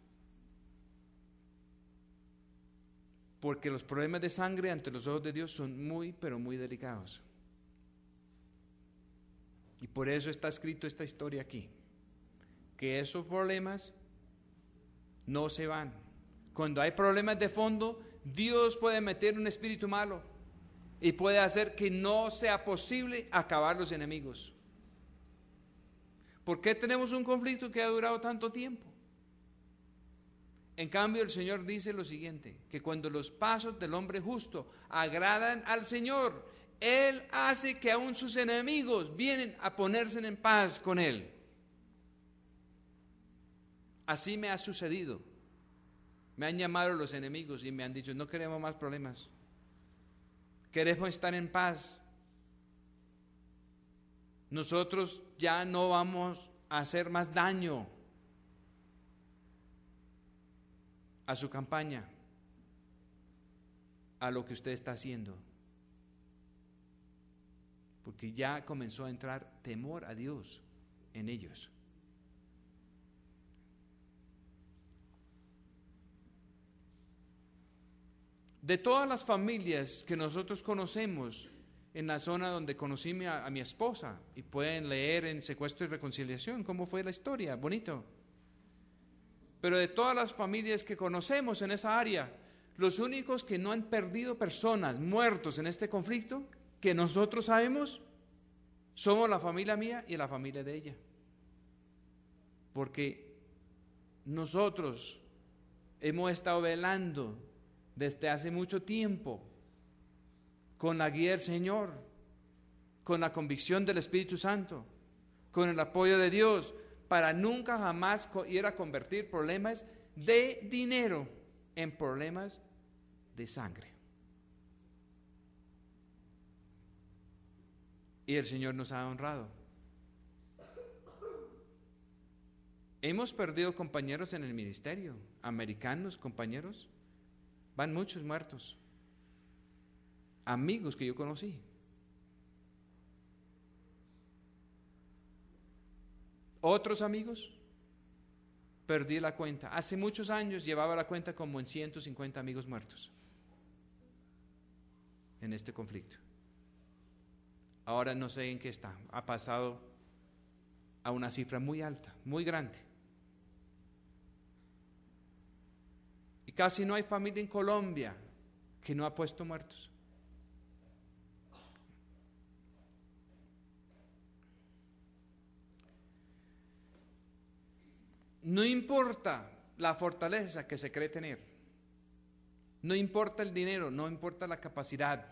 Porque los problemas de sangre ante los ojos de Dios son muy, pero muy delicados. Y por eso está escrito esta historia aquí, que esos problemas no se van. Cuando hay problemas de fondo, Dios puede meter un espíritu malo y puede hacer que no sea posible acabar los enemigos. ¿Por qué tenemos un conflicto que ha durado tanto tiempo? En cambio, el Señor dice lo siguiente, que cuando los pasos del hombre justo agradan al Señor, Él hace que aún sus enemigos vienen a ponerse en paz con Él. Así me ha sucedido. Me han llamado los enemigos y me han dicho, no queremos más problemas. Queremos estar en paz. Nosotros ya no vamos a hacer más daño a su campaña, a lo que usted está haciendo. Porque ya comenzó a entrar temor a Dios en ellos. De todas las familias que nosotros conocemos en la zona donde conocí a mi esposa, y pueden leer en Secuestro y Reconciliación cómo fue la historia, bonito. Pero de todas las familias que conocemos en esa área, los únicos que no han perdido personas, muertos en este conflicto, que nosotros sabemos, somos la familia mía y la familia de ella. Porque nosotros hemos estado velando desde hace mucho tiempo con la guía del Señor, con la convicción del Espíritu Santo, con el apoyo de Dios, para nunca jamás ir a convertir problemas de dinero en problemas de sangre. Y el Señor nos ha honrado. Hemos perdido compañeros en el ministerio, americanos, compañeros. Van muchos muertos. Amigos que yo conocí. Otros amigos, perdí la cuenta. Hace muchos años llevaba la cuenta como en 150 amigos muertos en este conflicto. Ahora no sé en qué está. Ha pasado a una cifra muy alta, muy grande. Y casi no hay familia en Colombia que no ha puesto muertos. No importa la fortaleza que se cree tener, no importa el dinero, no importa la capacidad,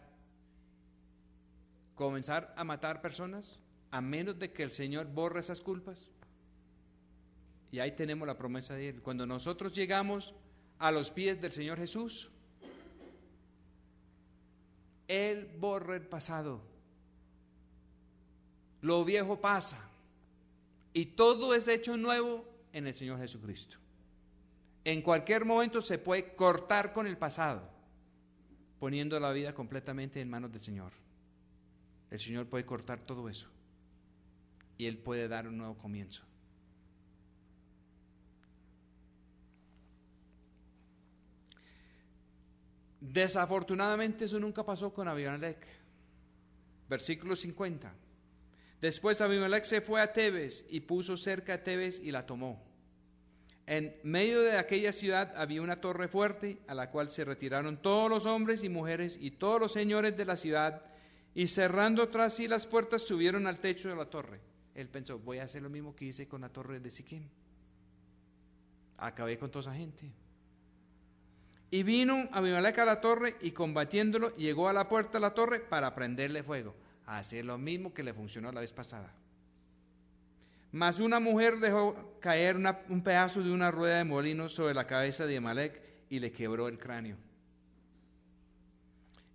comenzar a matar personas a menos de que el Señor borre esas culpas. Y ahí tenemos la promesa de Él. Cuando nosotros llegamos a los pies del Señor Jesús, Él borra el pasado. Lo viejo pasa y todo es hecho nuevo en el Señor Jesucristo. En cualquier momento se puede cortar con el pasado, poniendo la vida completamente en manos del Señor. El Señor puede cortar todo eso y Él puede dar un nuevo comienzo. Desafortunadamente eso nunca pasó con Abimelech. Versículo 50. Después Abimelech se fue a Tebes y puso cerca a Tebes y la tomó. En medio de aquella ciudad había una torre fuerte a la cual se retiraron todos los hombres y mujeres y todos los señores de la ciudad, y cerrando tras sí las puertas subieron al techo de la torre. Él pensó, voy a hacer lo mismo que hice con la torre de Siquem. Acabé con toda esa gente. Y vino Abimelech a la torre y combatiéndolo llegó a la puerta de la torre para prenderle fuego. A hacer lo mismo que le funcionó la vez pasada. Mas una mujer dejó caer un pedazo de una rueda de molino sobre la cabeza de Abimelech y le quebró el cráneo.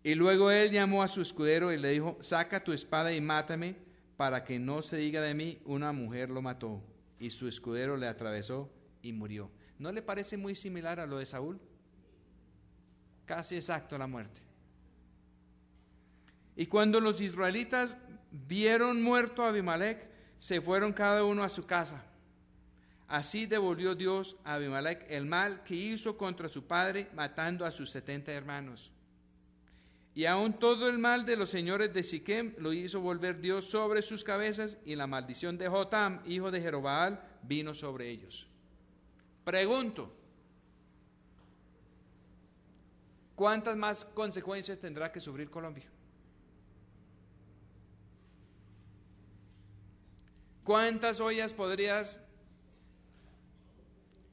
Y luego él llamó a su escudero y le dijo, saca tu espada y mátame, para que no se diga de mí, una mujer lo mató. Y su escudero le atravesó y murió. ¿No le parece muy similar a lo de Saúl? Casi exacto a la muerte. Y cuando los israelitas vieron muerto a Abimelech, se fueron cada uno a su casa. Así devolvió Dios a Abimelech el mal que hizo contra su padre, matando a sus 70 hermanos. Y aún todo el mal de los señores de Siquem lo hizo volver Dios sobre sus cabezas, y la maldición de Jotam, hijo de Jerobaal, vino sobre ellos. Pregunto, ¿cuántas más consecuencias tendrá que sufrir Colombia? ¿Cuántas ollas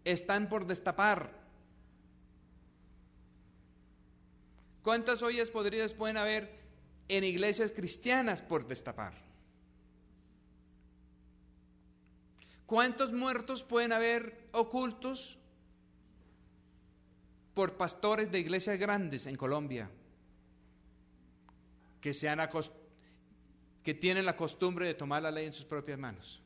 están por destapar? ¿Cuántas ollas pueden haber en iglesias cristianas por destapar? ¿Cuántos muertos pueden haber ocultos por pastores de iglesias grandes en Colombia que tienen la costumbre de tomar la ley en sus propias manos.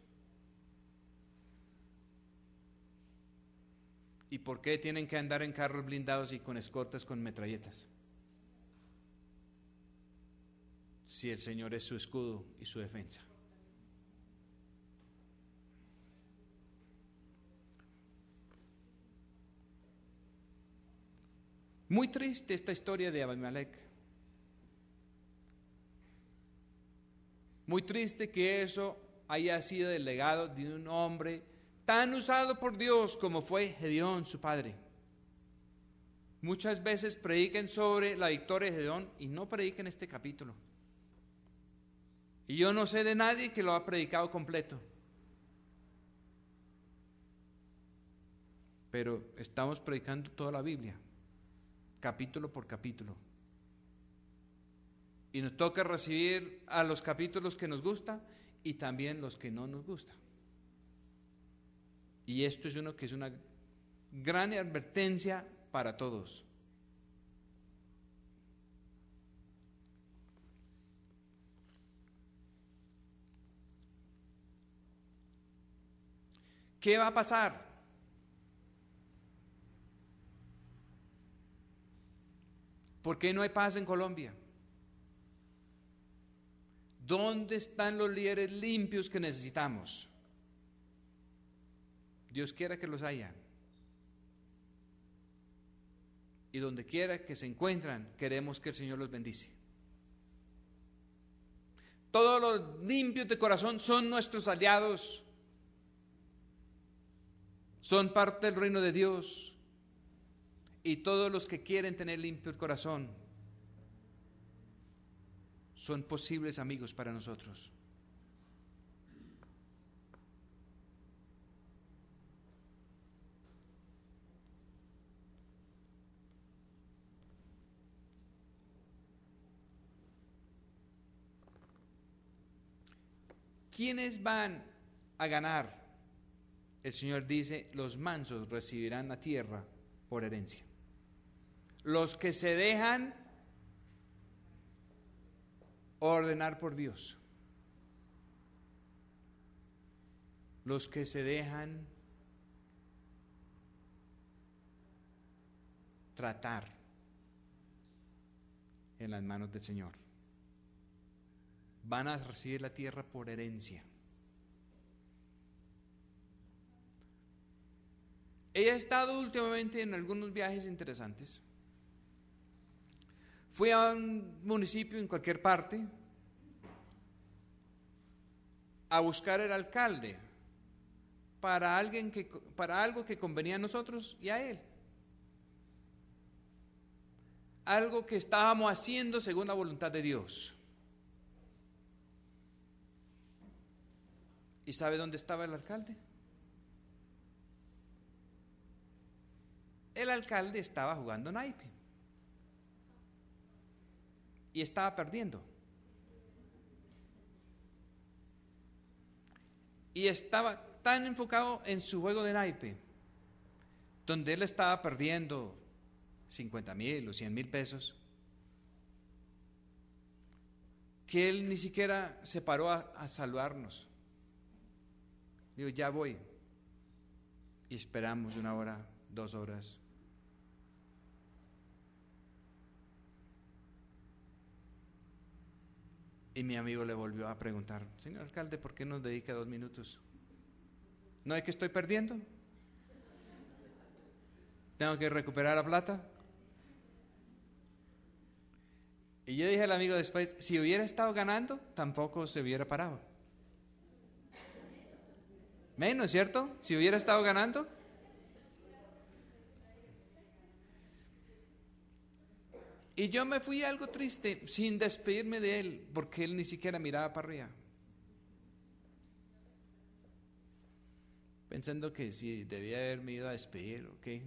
¿Y por qué tienen que andar en carros blindados y con escoltas con metralletas? Si el Señor es su escudo y su defensa. Muy triste esta historia de Abimelech. Muy triste que eso haya sido el legado de un hombre tan usado por Dios como fue Gedeón, su padre. Muchas veces prediquen sobre la victoria de Gedeón y no prediquen este capítulo. Y yo no sé de nadie que lo ha predicado completo. Pero estamos predicando toda la Biblia, capítulo por capítulo. Y nos toca recibir a los capítulos que nos gustan y también los que no nos gustan. Y esto es uno que es una gran advertencia para todos. ¿Qué va a pasar? ¿Por qué no hay paz en Colombia? ¿Dónde están los líderes limpios que necesitamos? Dios quiera que los haya. Y donde quiera que se encuentran, queremos que el Señor los bendice. Todos los limpios de corazón son nuestros aliados. Son parte del reino de Dios. Y todos los que quieren tener limpio el corazón son posibles amigos para nosotros. ¿Quiénes van a ganar? El Señor dice, los mansos recibirán la tierra por herencia. Los que se dejan ordenar por Dios. Los que se dejan tratar en las manos del Señor. Van a recibir la tierra por herencia. He estado últimamente en algunos viajes interesantes. Fui a un municipio en cualquier parte a buscar el alcalde para algo que convenía a nosotros y a él. Algo que estábamos haciendo según la voluntad de Dios. ¿Y sabe dónde estaba el alcalde? El alcalde estaba jugando naipe y estaba perdiendo. Y estaba tan enfocado en su juego de naipe, donde él estaba perdiendo 50,000 o 100,000 pesos, que él ni siquiera se paró a saludarnos. Digo, ya voy. Y esperamos 1 hora, 2 horas. Y mi amigo le volvió a preguntar, señor alcalde, ¿por qué nos dedica 2 minutos? ¿No es que estoy perdiendo? ¿Tengo que recuperar la plata? Y yo dije al amigo después, si hubiera estado ganando, tampoco se hubiera parado. Menos, ¿cierto? Si hubiera estado ganando. Y yo me fui algo triste, sin despedirme de él, porque él ni siquiera miraba para arriba. Pensando que si debía haberme ido a despedir o qué.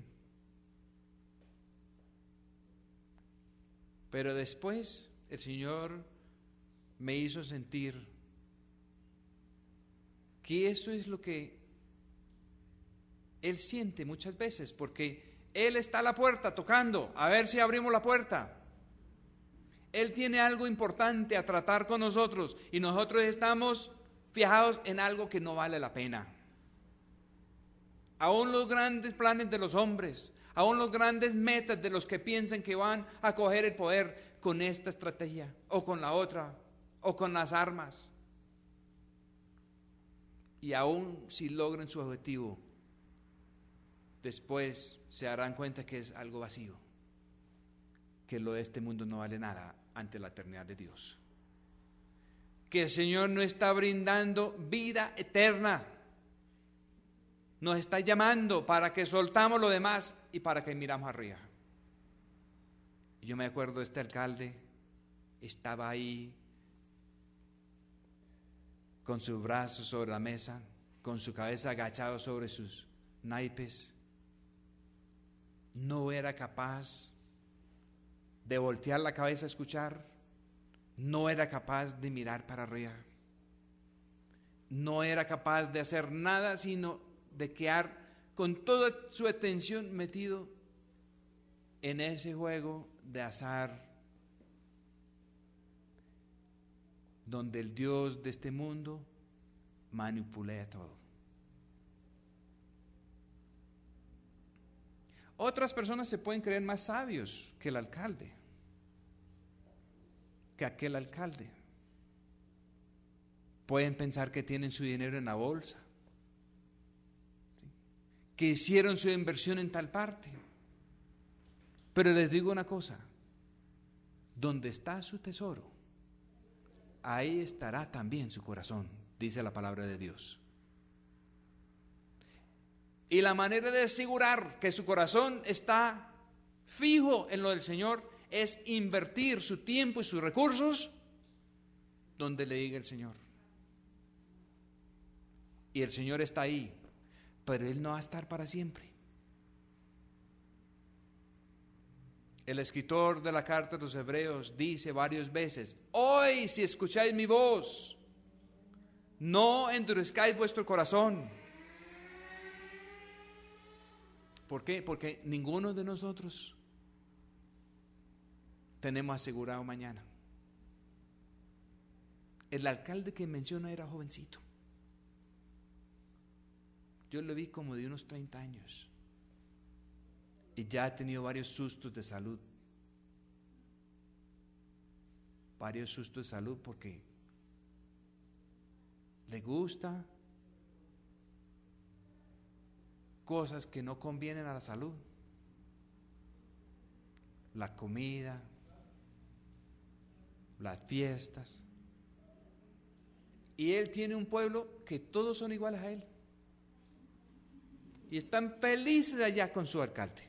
Pero después el Señor me hizo sentir que eso es lo que Él siente muchas veces, porque Él está a la puerta tocando, a ver si abrimos la puerta. Él tiene algo importante a tratar con nosotros y nosotros estamos fijados en algo que no vale la pena. Aún los grandes planes de los hombres, aún los grandes metas de los que piensan que van a coger el poder con esta estrategia o con la otra o con las armas. Y aún si logran su objetivo, después se darán cuenta que es algo vacío, que lo de este mundo no vale nada ante la eternidad de Dios, que el Señor no está brindando vida eterna, nos está llamando para que soltamos lo demás y para que miramos arriba. Yo me acuerdo, este alcalde estaba ahí con sus brazos sobre la mesa, con su cabeza agachado sobre sus naipes. No era capaz de voltear la cabeza a escuchar, no era capaz de mirar para arriba, no era capaz de hacer nada sino de quedar con toda su atención metido en ese juego de azar donde el Dios de este mundo manipulea todo. Otras personas se pueden creer más sabios que el alcalde, que aquel alcalde. Pueden pensar que tienen su dinero en la bolsa, que hicieron su inversión en tal parte. Pero les digo una cosa, donde está su tesoro, ahí estará también su corazón, dice la palabra de Dios. Y la manera de asegurar que su corazón está fijo en lo del Señor es invertir su tiempo y sus recursos donde le diga el Señor. Y el Señor está ahí, pero Él no va a estar para siempre. El escritor de la carta de los Hebreos dice varias veces: hoy, si escucháis mi voz, no endurezcáis vuestro corazón. ¿Por qué? Porque ninguno de nosotros tenemos asegurado mañana. El alcalde que menciona era jovencito. Yo lo vi como de unos 30 años. Y ya ha tenido varios sustos de salud. Varios sustos de salud porque le gusta cosas que no convienen a la salud. La comida, las fiestas. Y él tiene un pueblo que todos son iguales a él. Y están felices allá con su alcalde,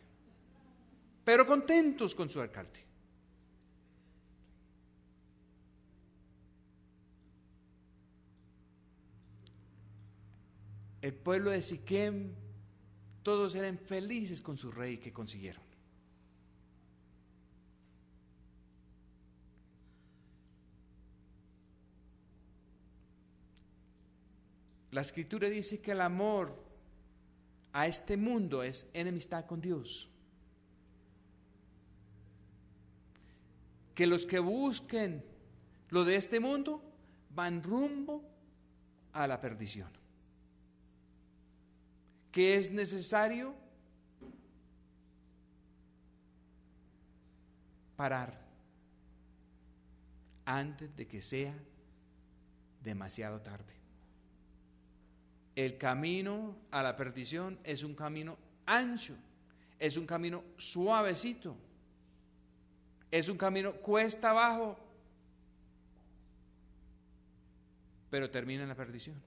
pero contentos con su alcalde. El pueblo de Siquem, todos eran felices con su rey que consiguieron. La Escritura dice que el amor a este mundo es enemistad con Dios. Que los que busquen lo de este mundo van rumbo a la perdición. Que es necesario parar antes de que sea demasiado tarde. El camino a la perdición es un camino ancho, es un camino suavecito, es un camino cuesta abajo, pero termina en la perdición.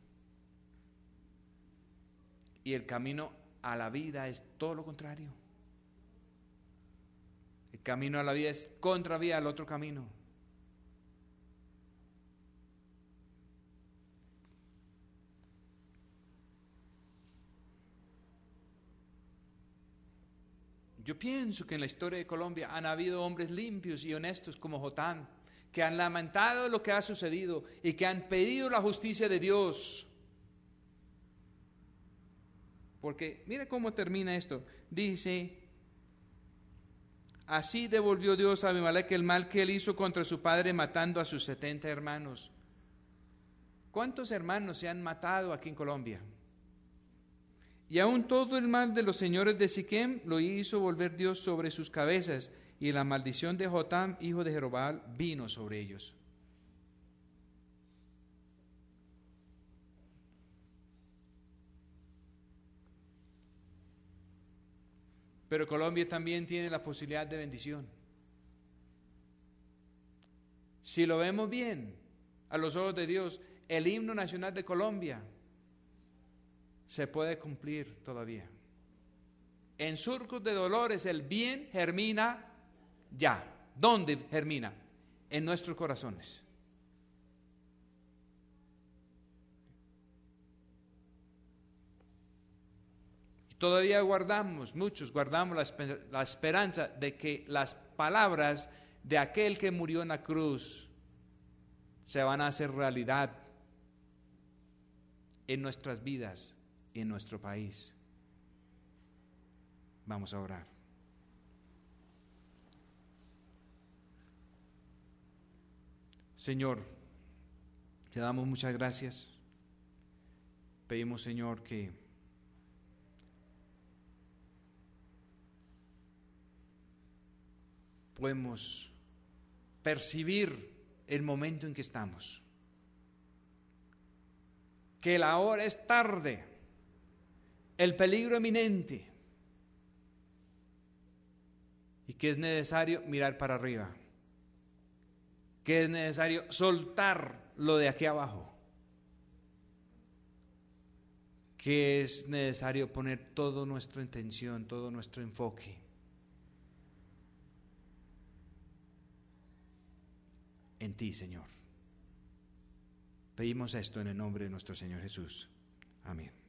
Y el camino a la vida es todo lo contrario. El camino a la vida es contravía al otro camino. Yo pienso que en la historia de Colombia han habido hombres limpios y honestos como Jotán, que han lamentado lo que ha sucedido y que han pedido la justicia de Dios. Porque mira cómo termina esto. Dice, Así devolvió Dios a Abimelech el mal que él hizo contra su padre, matando a sus 70 hermanos. ¿Cuántos hermanos se han matado aquí en Colombia? Y aún todo el mal de los señores de Siquem lo hizo volver Dios sobre sus cabezas, y la maldición de Jotam, hijo de Jerobbaal, vino sobre ellos. Pero Colombia también tiene la posibilidad de bendición. Si lo vemos bien, a los ojos de Dios, el himno nacional de Colombia se puede cumplir todavía. En surcos de dolores el bien germina ya. ¿Dónde germina? En nuestros corazones. Todavía muchos guardamos la esperanza de que las palabras de aquel que murió en la cruz se van a hacer realidad en nuestras vidas y en nuestro país. Vamos a orar. Señor, te damos muchas gracias. Pedimos, Señor, que podemos percibir el momento en que estamos, que la hora es tarde, el peligro eminente, y que es necesario mirar para arriba, que es necesario soltar lo de aquí abajo, que es necesario poner toda nuestra intención, todo nuestro enfoque en ti, Señor. Pedimos esto en el nombre de nuestro Señor Jesús. Amén.